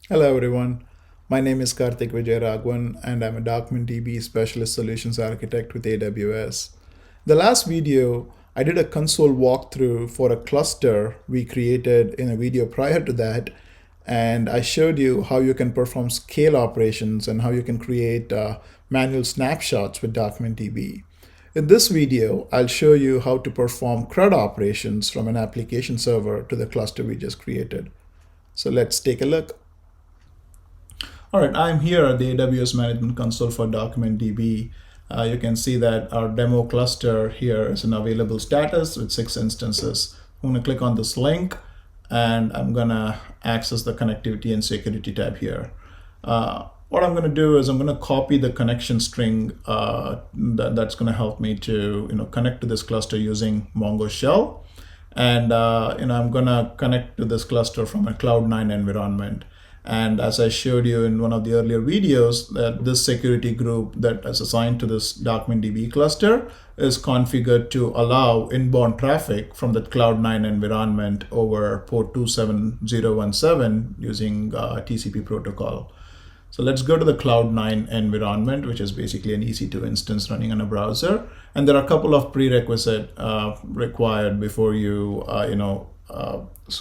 Hello everyone, my name is Karthik Vijayaraghavan and I'm a DocumentDB Specialist Solutions Architect with AWS. The last video, I did a console walkthrough for a cluster we created in a video prior to that, and I showed you how you can perform scale operations and how you can create manual snapshots with DocumentDB. In this video, I'll show you how to perform CRUD operations from an application server to the cluster we just created. So let's take a look. All right, I'm here at the AWS Management Console for DocumentDB. You can see that our demo cluster here is an available status with 6 instances. I'm going to click on this link and I'm going to access the connectivity and security tab here. What I'm going to do is I'm going to copy the connection string that's going to help me to connect to this cluster using Mongo Shell. And I'm going to connect to this cluster from a Cloud9 environment. And as I showed you in one of the earlier videos, that this security group that is assigned to this DocumentDB cluster is configured to allow inbound traffic from the Cloud9 environment over port 27017 using TCP protocol. So let's go to the Cloud9 environment, which is basically an EC2 instance running on a browser. And there are a couple of prerequisites required before you,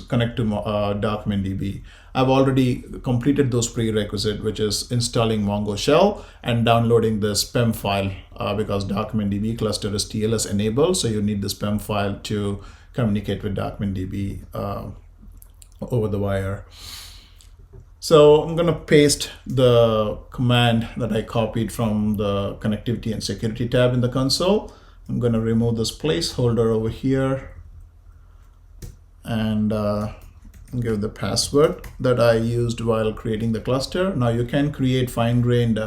connect to DocumentDB. I've already completed those prerequisites, which is installing Mongo Shell and downloading this PEM file because DocumentDB cluster is TLS enabled. So you need this PEM file to communicate with DocumentDB over the wire. So I'm going to paste the command that I copied from the connectivity and security tab in the console. I'm going to remove this placeholder over here and give the password that I used while creating the cluster. Now you can create fine-grained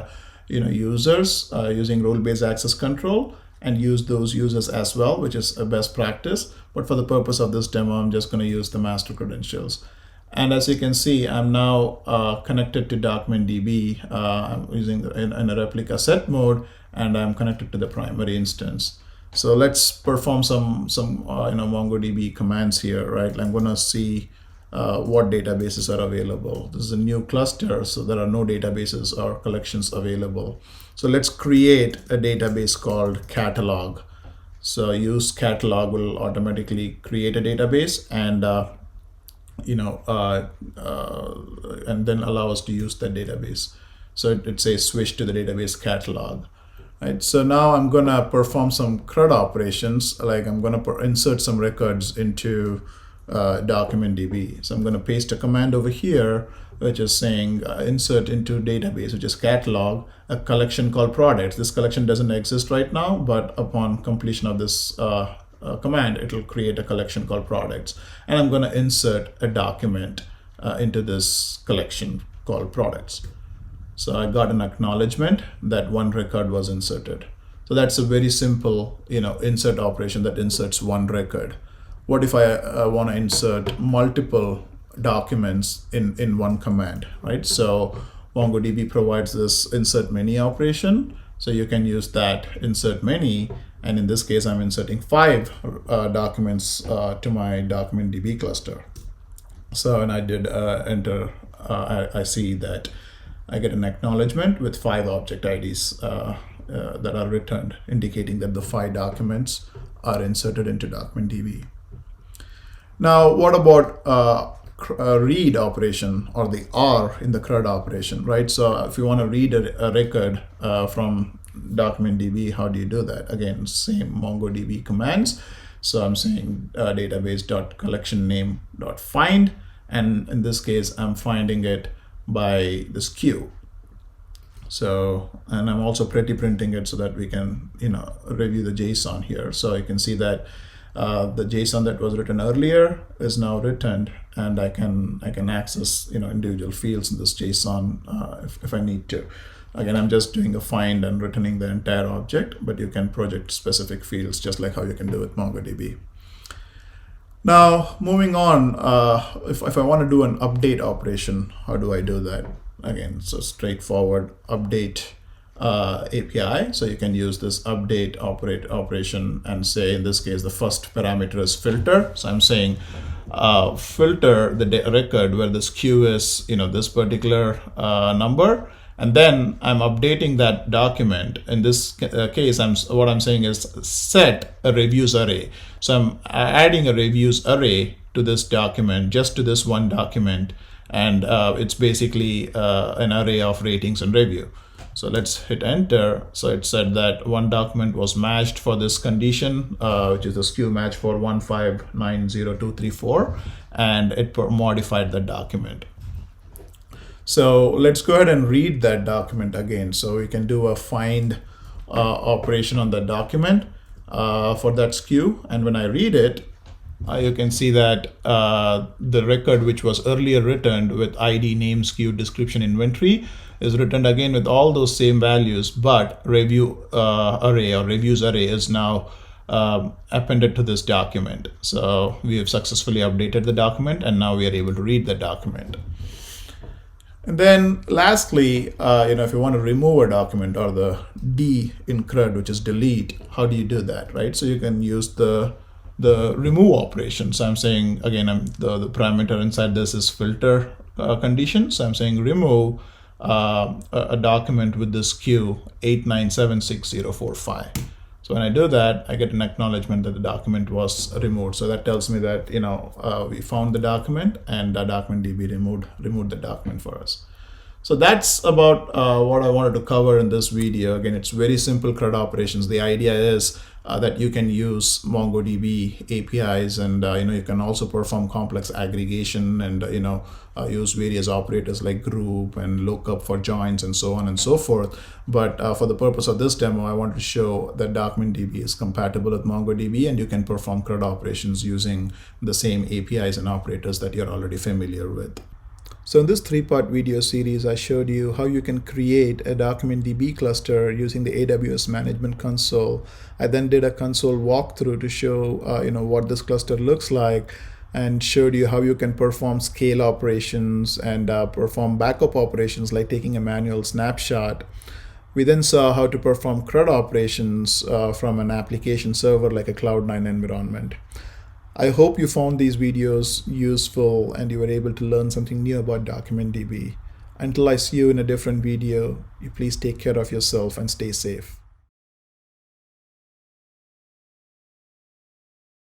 users using role-based access control and use those users as well, which is a best practice. But for the purpose of this demo, I'm just going to use the master credentials. And as you can see, I'm now connected to DocumentDB. I'm using in a replica set mode, and I'm connected to the primary instance. So let's perform some MongoDB commands here, right? I'm going to see what databases are available. This is a new cluster, so there are no databases or collections available. So let's create a database called catalog. So use catalog will automatically create a database and and then allow us to use that database. So it says switch to the database catalog. Right, so now I'm going to perform some CRUD operations, like I'm going to insert some records into DocumentDB. So I'm going to paste a command over here, which is saying insert into database, which is catalog, a collection called products. This collection doesn't exist right now, but upon completion of this command, it will create a collection called products. And I'm going to insert a document into this collection called products. So I got an acknowledgement that one record was inserted. So that's a very simple, insert operation that inserts one record. What if I want to insert multiple documents in one command, right? So MongoDB provides this insert many operation. So you can use that insert many. And in this case, I'm inserting 5 documents to my DocumentDB cluster. So, and I did enter, I see that I get an acknowledgement with 5 object IDs that are returned, indicating that the 5 documents are inserted into DocumentDB. Now, what about read operation, or the R in the CRUD operation, right? So if you want to read a record from DocumentDB, how do you do that? Again, same MongoDB commands. So I'm saying database.collectionName.find, and in this case, I'm finding it by this queue. So, and I'm also printing it so that we can, review the JSON here. So you can see that the JSON that was written earlier is now returned, and I can access, individual fields in this JSON if I need to. Again, I'm just doing a find and returning the entire object, but you can project specific fields just like how you can do with MongoDB. Now, moving on, if I want to do an update operation, how do I do that? Again, so straightforward update API. So you can use this update operation and say, in this case, the first parameter is filter. So I'm saying filter the record where this Q is, this particular number, and then I'm updating that document. In this case, what I'm saying is set a reviews array. So I'm adding a reviews array to this document, just to this one document, and it's basically an array of ratings and review. So let's hit enter. So it said that one document was matched for this condition, which is a SKU match for 1590234, and it modified the document. So let's go ahead and read that document again. So we can do a find operation on the document for that SKU, and when I read it, you can see that the record which was earlier returned with ID, name, SKU, description, inventory is returned again with all those same values, but review array or reviews array is now appended to this document. So we have successfully updated the document, and now we are able to read the document. And then lastly, if you want to remove a document, or the D in CRUD, which is delete, how do you do that, right? So you can use the remove operation. So I'm saying, again, the parameter inside this is filter condition. So I'm saying remove a document with this SKU 8976045. So when I do that, I get an acknowledgement that the document was removed. So that tells me that we found the document, and DocumentDB removed the document for us. So that's about what I wanted to cover in this video. Again, it's very simple CRUD operations. The idea is that you can use MongoDB APIs, and you can also perform complex aggregation, and use various operators like group and lookup for joins and so on and so forth. But for the purpose of this demo, I wanted to show that DocumentDB is compatible with MongoDB, and you can perform CRUD operations using the same APIs and operators that you're already familiar with. So in this three-part video series, I showed you how you can create a DocumentDB cluster using the AWS Management Console. I then did a console walkthrough to show what this cluster looks like, and showed you how you can perform scale operations and perform backup operations like taking a manual snapshot. We then saw how to perform CRUD operations from an application server like a Cloud9 environment. I hope you found these videos useful and you were able to learn something new about DocumentDB. Until I see you in a different video, you please take care of yourself and stay safe.